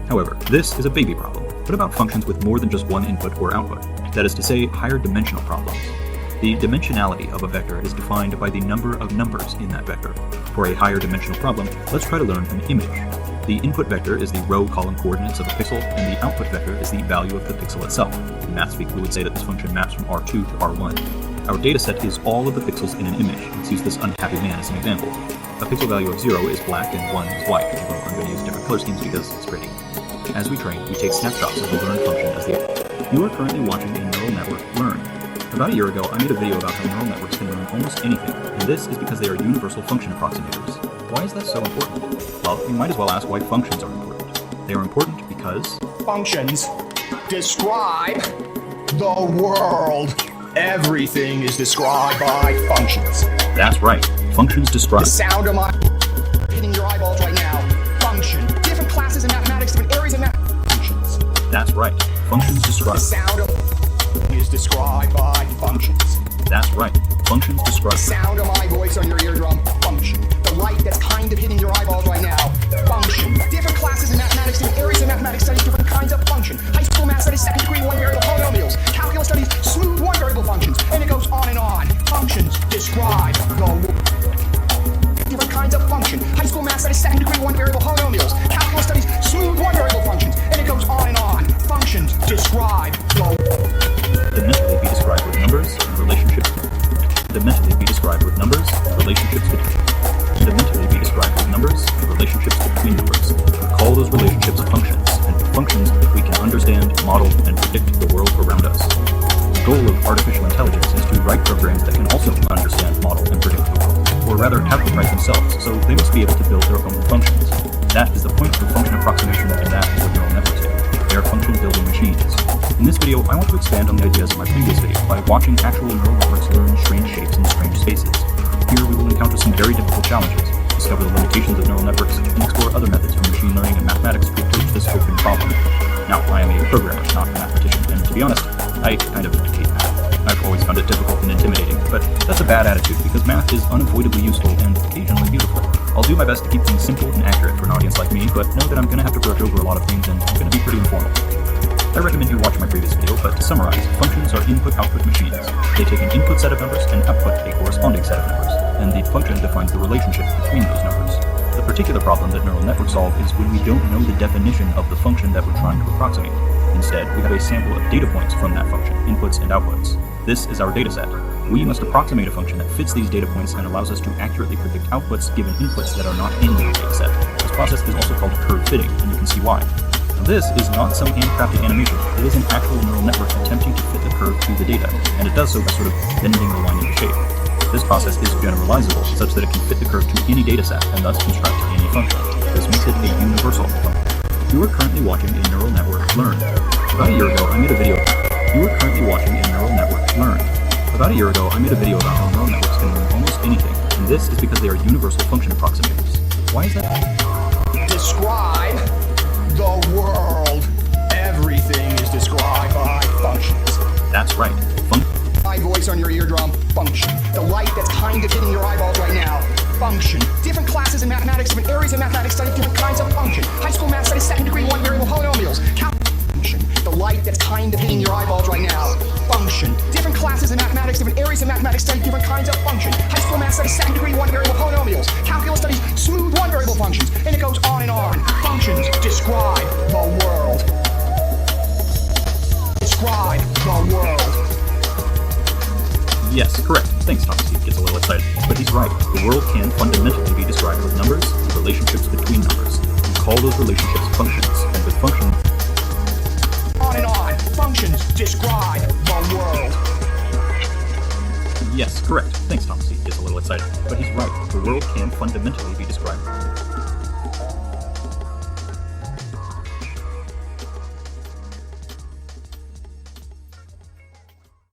However, this is a baby problem. What about functions with more than just one input or output? That is to say, higher dimensional problems. The dimensionality of a vector is defined by the number of numbers in that vector. For a higher dimensional problem, let's try to learn an image. The input vector is the row-column coordinates of a pixel, and the output vector is the value of the pixel itself. In math speak, we would say that this function maps from R2 to R1. Our dataset is all of the pixels in an image. Let's use this unhappy man as an example. A pixel value of 0 is black and 1 is white, although I'm going to use different color schemes because it's pretty. As we train, we take snapshots of the learned function as the. You are currently watching a neural network learn. About a year ago, I made a video about how neural networks can learn almost anything, and this is because they are universal function approximators. Why is that so important? Well, you might as well ask why functions are important. They are important because functions describe the world. Everything is described by functions. That's right. Functions describe the sound of my hitting your eyeballs right now. Function. Different classes in mathematics, different areas in math. Functions. That's right. Functions describe the sound of is described by functions. That's right. Functions describe the sound of my voice on your eardrum. Function. The light that's kind of hitting your eyeballs right now. Function. Different classes in mathematics, different areas in mathematics study different kinds of function. High school math studies second degree one variable polynomials. Calculus studies smooth one variable functions. And it goes on and on. Functions describe the world. Different kinds of function. High school math studies second degree one variable polynomials. Calculus studies smooth one variable functions. And it goes on and on. Functions describe the world. The mentally be described with numbers and relationships. The mentally be described with numbers and relationships between. The mentally be described with numbers and relationships between numbers. We call those relationships functions, and with functions we can understand, model, and predict the world around us. The goal of artificial intelligence is to write programs that can also understand, model, and predict the world, or rather have them write themselves, so they must be able to build their own functions. That is the point of function approximation, and that is what neural networks do. They are function-building machines. In this video, I want to expand on the ideas of my previous video by watching actual neural networks learn strange shapes in strange spaces. Here we will encounter some very difficult challenges, discover the limitations of neural networks, and explore other methods from machine learning and mathematics to approach this open problem. Now, I am a programmer, not a mathematician, and to be honest, I kind of hate math. I've always found it difficult and intimidating, but that's a bad attitude because math is unavoidably useful and occasionally beautiful. I'll do my best to keep things simple and accurate for an audience like me, but know that I'm going to have to brush over a lot of things and I'm going to be pretty informal. I recommend you watch my previous video, but to summarize, functions are input-output machines. They take an input set of numbers and output a corresponding set of numbers, and the function defines the relationship between those numbers. The particular problem that neural networks solve is when we don't know the definition of the function that we're trying to approximate. Instead, we have a sample of data points from that function, inputs and outputs. This is our dataset. We must approximate a function that fits these data points and allows us to accurately predict outputs given inputs that are not in the dataset. This process is also called curve fitting, and you can see why. This is not some handcrafted animation. It is an actual neural network attempting to fit the curve to the data, and it does so by sort of bending the line into shape. This process is generalizable, such that it can fit the curve to any dataset and thus construct any function. This makes it a universal function. You are currently watching a neural network learn. About a year ago, I made a video. You are currently watching a neural network learn. About a year ago, I made a video about how neural networks can learn almost anything, and this is because they are universal function approximators. Why is that? Describe the world. Everything is described by functions. That's right. My voice on your eardrum. Function. The light that's kind of hitting your eyeballs right now. Function. Different classes in mathematics, different areas in mathematics study different kinds of function. High school math studies second degree one variable polynomials. Function. The light that's kind of hitting your eyeballs right now. Function. Different classes in mathematics, different areas in mathematics study different kinds of function. High school math studies second degree one variable polynomials. Calculus studies smooth one variable functions. And it goes on and on. Functions describe the world. Describe the world. Yes, correct. Thanks, Thomas. He gets a little excited. But he's right. The world can fundamentally be described with numbers and relationships between numbers. We call those relationships functions, and with functions... On and on. Functions describe the world. Yes, correct. Thanks, Thomas. He gets a little excited. But he's right. The world can fundamentally be described